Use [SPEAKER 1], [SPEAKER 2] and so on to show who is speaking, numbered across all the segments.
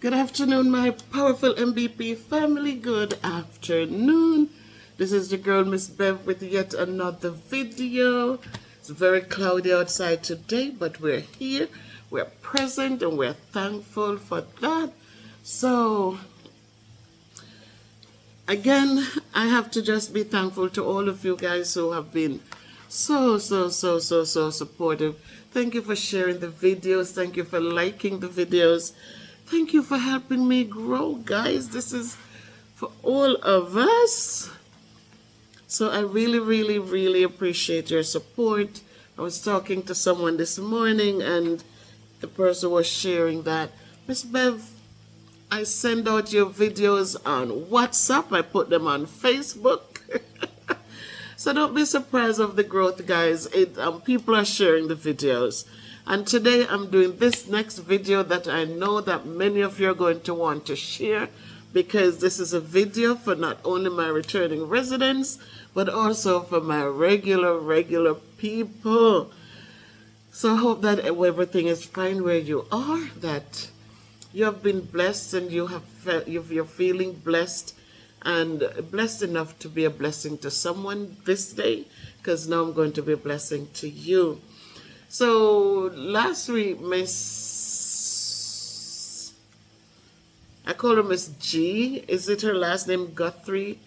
[SPEAKER 1] Good afternoon, my powerful MVP family. Good afternoon. This is your girl, Miss Bev, with yet another video. It's very cloudy outside today, but we're here, we're present, and we're thankful for that. So, again, I have to just be thankful to all of you guys who have been so supportive. Thank you for sharing the videos. Thank you for liking the videos. Thank you for helping me grow, guys. This is for all of us. So I really appreciate your support. I was talking to someone this morning and the person was sharing that, Miss Bev, I send out your videos on WhatsApp. I put them on Facebook. So don't be surprised of the growth, guys. People are sharing the videos. And today I'm doing this next video that I know that many of you are going to want to share, because this is a video for not only my returning residents, but also for my regular people. So I hope that everything is fine where you are, that you have been blessed and you're feeling blessed and blessed enough to be a blessing to someone this day, because now I'm going to be a blessing to you. So last week, I call her Miss G. Is it her last name, Guthrie?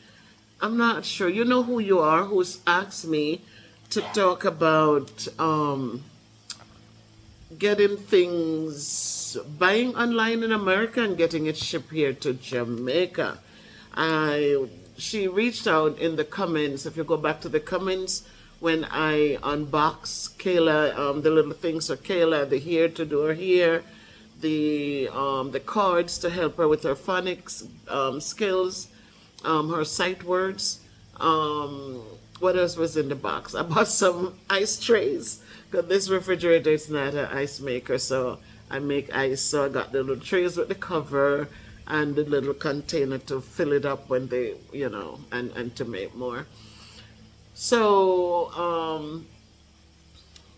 [SPEAKER 1] I'm not sure. You know who you are, who's asked me to talk about getting things, buying online in America and getting it shipped here to Jamaica. She reached out in the comments. If you go back to the comments, when I unbox Kayla, the little things for Kayla, the hair to do her hair, the cards to help her with her phonics skills, her sight words. What else was in the box? I bought some ice trays, because this refrigerator is not an ice maker, so I make ice. So I got the little trays with the cover and the little container to fill it up when they, and to make more. So,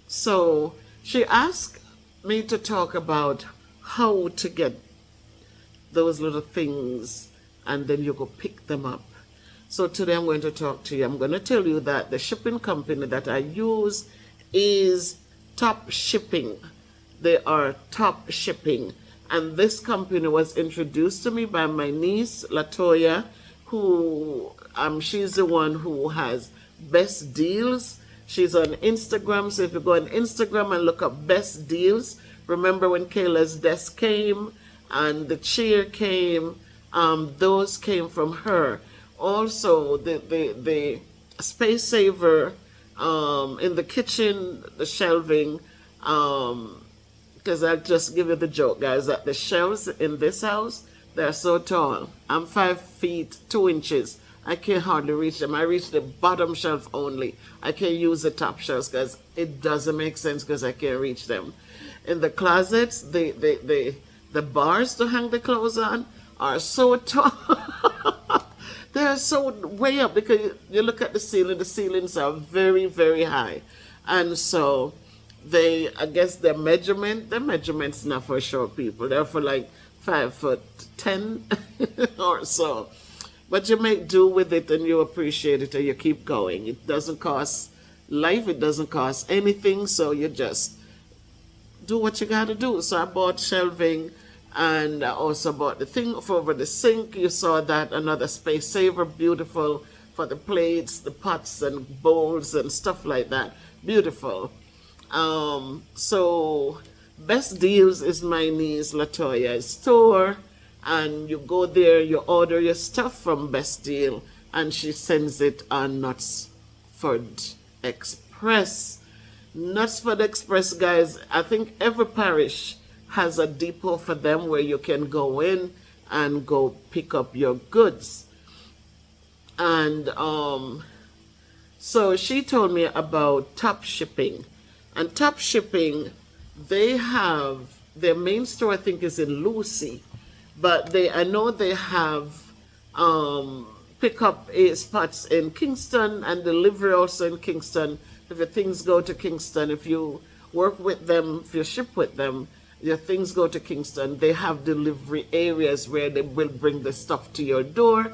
[SPEAKER 1] so she asked me to talk about how to get those little things, and then you go pick them up. So today I'm going to talk to you. I'm going to tell you that the shipping company that I use is Top Shipping. They are Top Shipping. And this company was introduced to me by my niece, Latoya, who, she's the one who has Best Deals. She's on Instagram, so if you go on Instagram and look up Best Deals, remember when Kayla's desk came and the chair came, those came from her. Also, the space saver in the kitchen, the shelving, because I'll just give you the joke, guys, that the shelves in this house, they're so tall. I'm 5 feet 2 inches. I can hardly reach them. I reach the bottom shelf only. I can't use the top shelves because it doesn't make sense, because I can't reach them. In the closets, the bars to hang the clothes on are so tall. They're so way up, because you look at the ceilings are very high. And so I guess their measurements not for short people. They're for like 5'10" or so. But you make do with it and you appreciate it and you keep going. It doesn't cost life. It doesn't cost anything. So you just do what you got to do. So I bought shelving, and I also bought the thing for over the sink. You saw that, another space saver, beautiful, for the plates, the pots and bowls and stuff like that. Beautiful. So Best Deals is my niece Latoya's store. And you go there, you order your stuff from Best Deal, and she sends it on Knutsford Express. Knutsford Express, guys, I think every parish has a depot for them where you can go in and go pick up your goods. And so she told me about Top Shipping. And Top Shipping, they have, their main store I think is in Lucy. But I know they have pick-up spots in Kingston and delivery also in Kingston. If your things go to Kingston, if you work with them, if you ship with them, your things go to Kingston, they have delivery areas where they will bring the stuff to your door,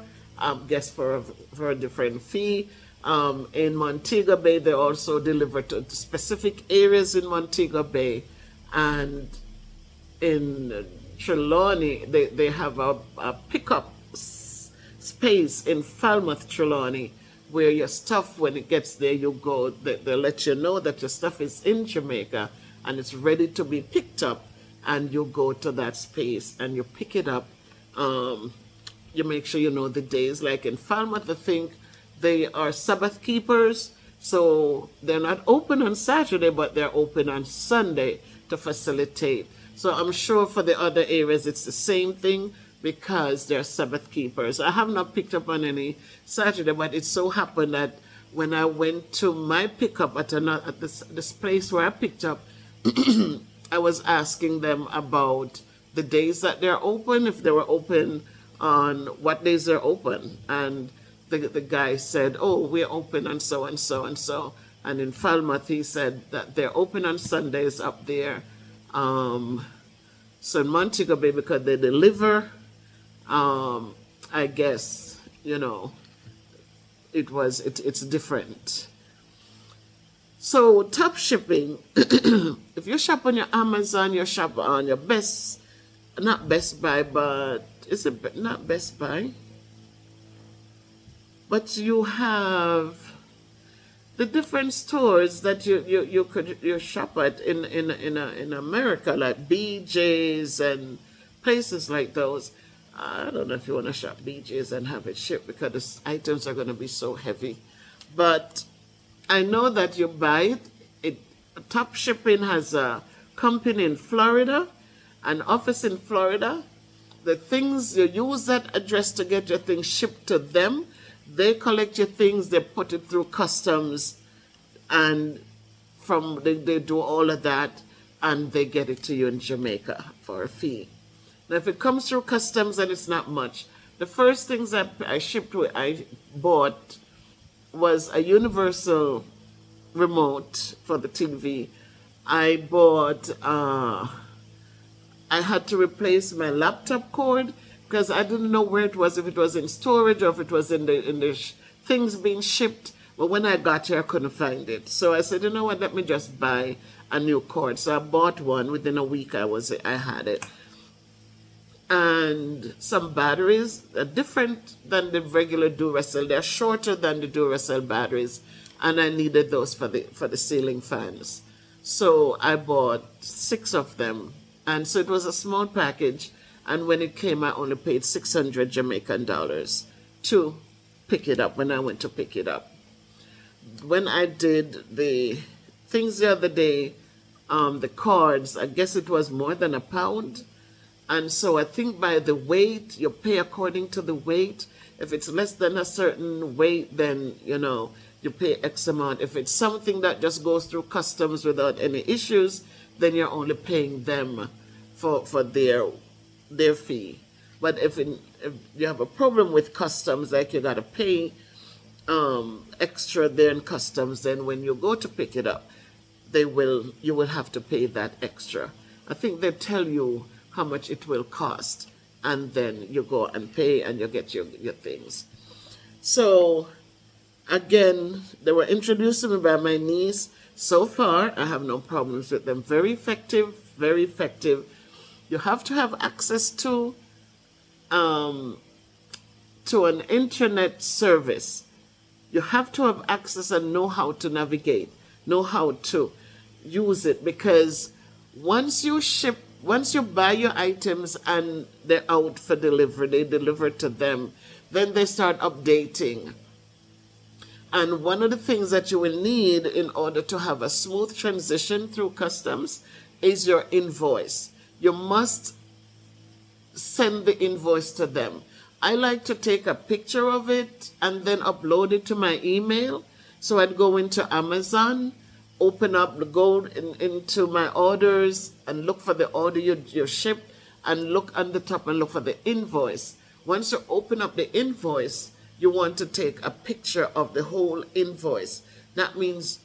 [SPEAKER 1] guess for a different fee. In Montego Bay, they also deliver to specific areas in Montego Bay, and in Trelawney, they have a pickup space in Falmouth, Trelawney, where your stuff, when it gets there, you go, they let you know that your stuff is in Jamaica and it's ready to be picked up, and you go to that space and you pick it up. You make sure you know the days. Like in Falmouth, I think they are Sabbath keepers, so they're not open on Saturday, but they're open on Sunday to facilitate. So I'm sure for the other areas it's the same thing, because they're Sabbath keepers. I have not picked up on any Saturday, but it so happened that when I went to my pickup at this place where I picked up, I was asking them about the days that they're open, if they were open on what days they're open. And the guy said, oh, we're open on so and so and so. And in Falmouth, he said that they're open on Sundays up there. So in Montego Bay, because they deliver, I guess, you know, it's different. So top shipping, if you shop on your Amazon, you shop on your not Best Buy, but is it not Best Buy? But you have the different stores that you shop at in America, like BJ's and places like those. I don't know if you want to shop BJ's and have it shipped, because the items are going to be so heavy. But I know that you buy it. Top Shipping has a company in Florida, an office in Florida. The things, you use that address to get your things shipped to them. They collect your things, they put it through customs, and they do all of that, and they get it to you in Jamaica for a fee. Now, if it comes through customs, then it's not much. The first things that I bought was a universal remote for the TV. I bought, I had to replace my laptop cord because I didn't know where it was, if it was in storage or if it was in the things being shipped. But when I got here, I couldn't find it. So I said, you know what, let me just buy a new cord. So I bought one. Within a week, I had it. And some batteries are different than the regular Duracell. They're shorter than the Duracell batteries, and I needed those for the ceiling fans. So I bought 6 of them, and so it was a small package. And when it came, I only paid 600 Jamaican dollars to pick it up when I went to pick it up. When I did the things the other day, the cords, I guess it was more than £1. And so I think by the weight, you pay according to the weight. If it's less than a certain weight, then, you know, you pay X amount. If it's something that just goes through customs without any issues, then you're only paying them for their fee. But if you have a problem with customs, like you got to pay extra there in customs, then when you go to pick it up, you will have to pay that extra. I think they tell you how much it will cost, and then you go and pay and you get your things. So again, they were introduced to me by my niece. So far, I have no problems with them. Very effective, very effective. You have to have access to an internet service. You have to have access and know how to navigate, know how to use it, because once you buy your items and they're out for delivery, they deliver to them, then they start updating. And one of the things that you will need in order to have a smooth transition through customs is your invoice. You must send the invoice to them. I like to take a picture of it and then upload it to my email. So I'd go into Amazon, go into my orders and look for the order you shipped, and look on the top and look for the invoice. Once you open up the invoice, you want to take a picture of the whole invoice. That means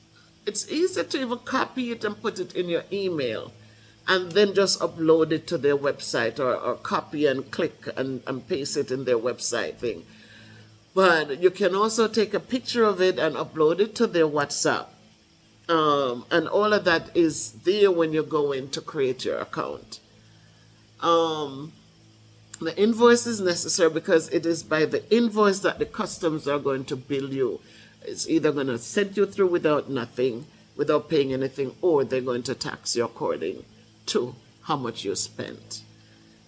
[SPEAKER 1] it's easy to even copy it and put it in your email. and then just upload it to their website, or copy and click and paste it in their website thing. But you can also take a picture of it and upload it to their WhatsApp. And all of that is there when you go in to create your account. The invoice is necessary because it is by the invoice that the customs are going to bill you. It's either going to send you through without paying anything, or they're going to tax you according to how much you spent.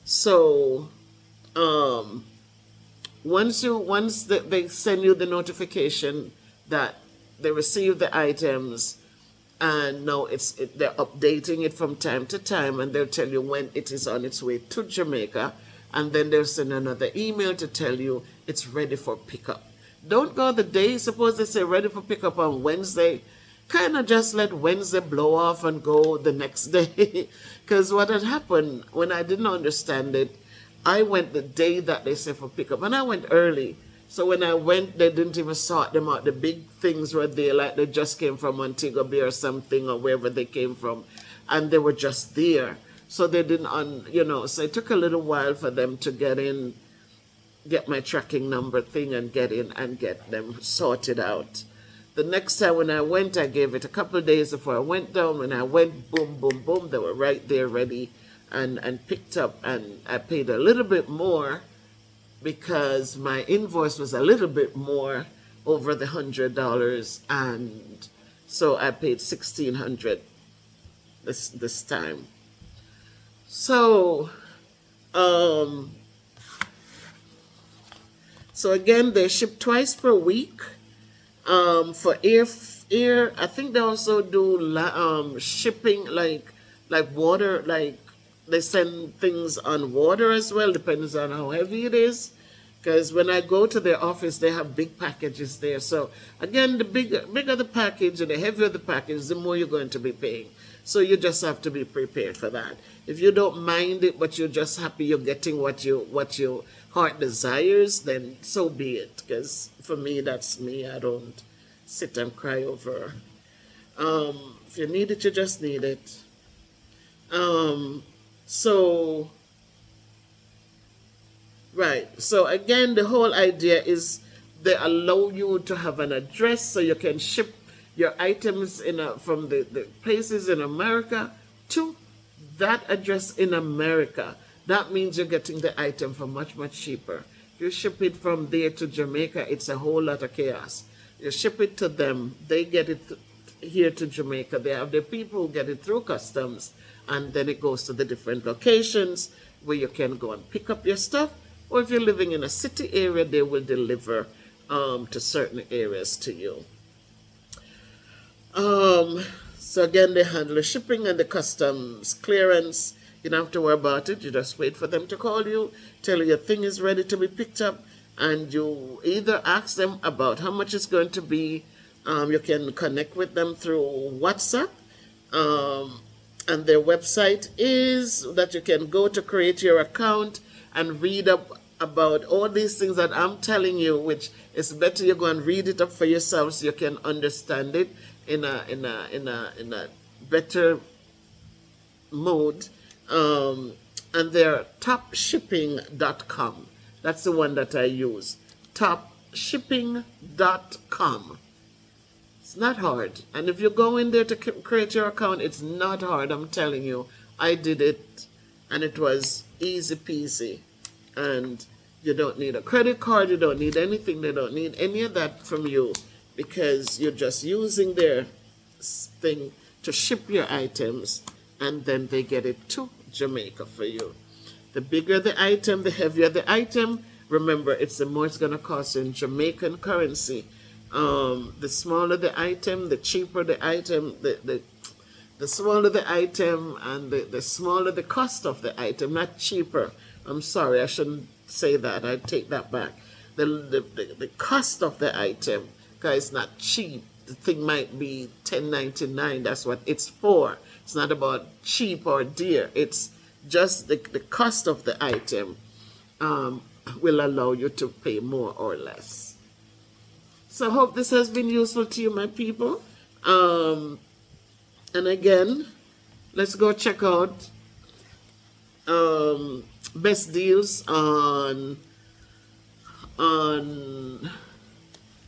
[SPEAKER 1] So once they send you the notification that they receive the items, and now they're updating it from time to time, and they'll tell you when it is on its way to Jamaica, and then they'll send another email to tell you it's ready for pickup. Don't go the day, suppose they say ready for pickup on Wednesday, kind of just let Wednesday blow off and go the next day. Because what had happened when I didn't understand it, I went the day that they said for pickup, and I went early. So when I went, they didn't even sort them out. The big things were there, like they just came from Montego Bay or something, or wherever they came from, and they were just there. So they didn't, so it took a little while for them to get my tracking number thing and get in and get them sorted out. The next time when I went, I gave it a couple of days before I went down. When I went, boom, boom, boom, they were right there ready and picked up, and I paid a little bit more because my invoice was a little bit more over the $100, and so I paid $1,600 this time. So again, they ship twice per week. For air, I think they also do shipping like water, like they send things on water as well, depends on how heavy it is. Because when I go to their office, they have big packages there. So again, the bigger the package and the heavier the package, the more you're going to be paying. So you just have to be prepared for that. If you don't mind it, but you're just happy you're getting what your heart desires, then so be it. Because for me, that's me. I don't sit and cry over. If you need it, you just need it. Right. So again, the whole idea is they allow you to have an address so you can ship your items from the places in America to that address in America. That means you're getting the item for much, much cheaper. If you ship it from there to Jamaica, it's a whole lot of chaos. You ship it to them, they get it here to Jamaica. They have their people who get it through customs, and then it goes to the different locations where you can go and pick up your stuff. Or if you're living in a city area, they will deliver to certain areas to you. So again, they handle the shipping and the customs clearance. You don't have to worry about it. You just wait for them to call you, tell you your thing is ready to be picked up, and you either ask them about how much it's going to be. You can connect with them through WhatsApp. And their website is that you can go to create your account and read up about all these things that I'm telling you, which is better you go and read it up for yourself so you can understand it in a better mode. And they're topshipping.com. That's the one that I use. Topshipping.com. It's not hard. And if you go in there to create your account, it's not hard. I'm telling you, I did it and it was easy peasy. And you don't need a credit card. You don't need anything. They don't need any of that from you because you're just using their thing to ship your items, and then they get it to Jamaica for you. The bigger the item, the heavier the item. Remember, it's the more it's going to cost in Jamaican currency. The smaller the item, the cheaper the item, the smaller the item, and the smaller the cost of the item, not cheaper. I'm sorry, I shouldn't say that. I take that back. The cost of the item, because it's not cheap. The thing might be $10.99. That's what it's for. It's not about cheap or dear. It's just the cost of the item will allow you to pay more or less. So I hope this has been useful to you, my people. And again, let's go check out best deals on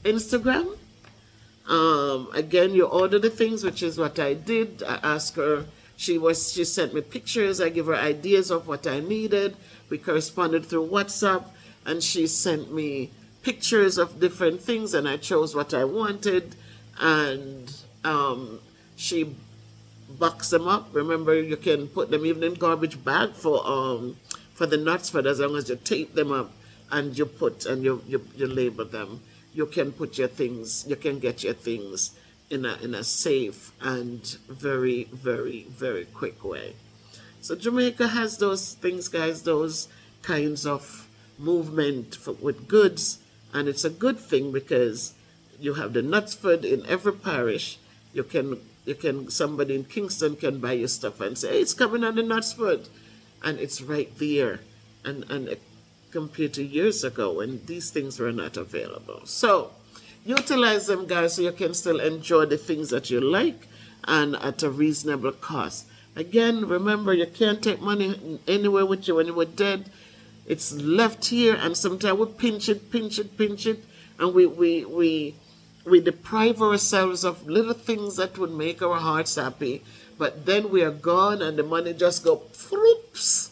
[SPEAKER 1] Instagram. Again, you order the things, which is what I did. I asked her, she sent me pictures, I give her ideas of what I needed. We corresponded through WhatsApp, and she sent me pictures of different things, and I chose what I wanted, and she boxed them up. Remember, you can put them even in garbage bag for the nuts, for as long as you tape them up and you label them. You can put your things, you can get your things in a safe and very, very, very quick way. So Jamaica has those things, guys, those kinds of movement with goods, and it's a good thing because you have the Knutsford in every parish. You can somebody in Kingston can buy your stuff and say, hey, it's coming on the Knutsford, and it's right there. And compared to years ago when these things were not available. So utilize them, guys, so you can still enjoy the things that you like and at a reasonable cost. Again, remember, you can't take money anywhere with you when you were dead. It's left here, and sometimes we pinch it, and we deprive ourselves of little things that would make our hearts happy, but then we are gone and the money just go floops.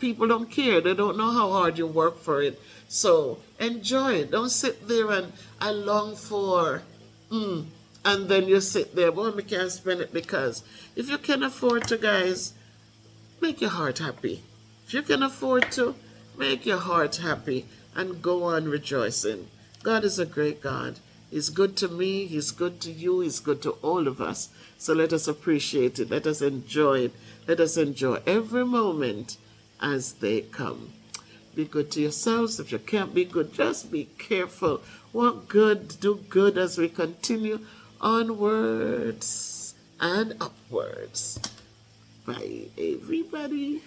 [SPEAKER 1] People don't care. They don't know how hard you work for it. So enjoy it. Don't sit there and I long for, and then you sit there, well, we can't spend it, because if you can afford to, guys, make your heart happy. If you can afford to, make your heart happy and go on rejoicing. God is a great God. He's good to me. He's good to you. He's good to all of us. So let us appreciate it. Let us enjoy it. Let us enjoy every moment as they come. Be good to yourselves. If you can't be good, just be careful. Walk good, do good as we continue onwards and upwards. Bye, everybody.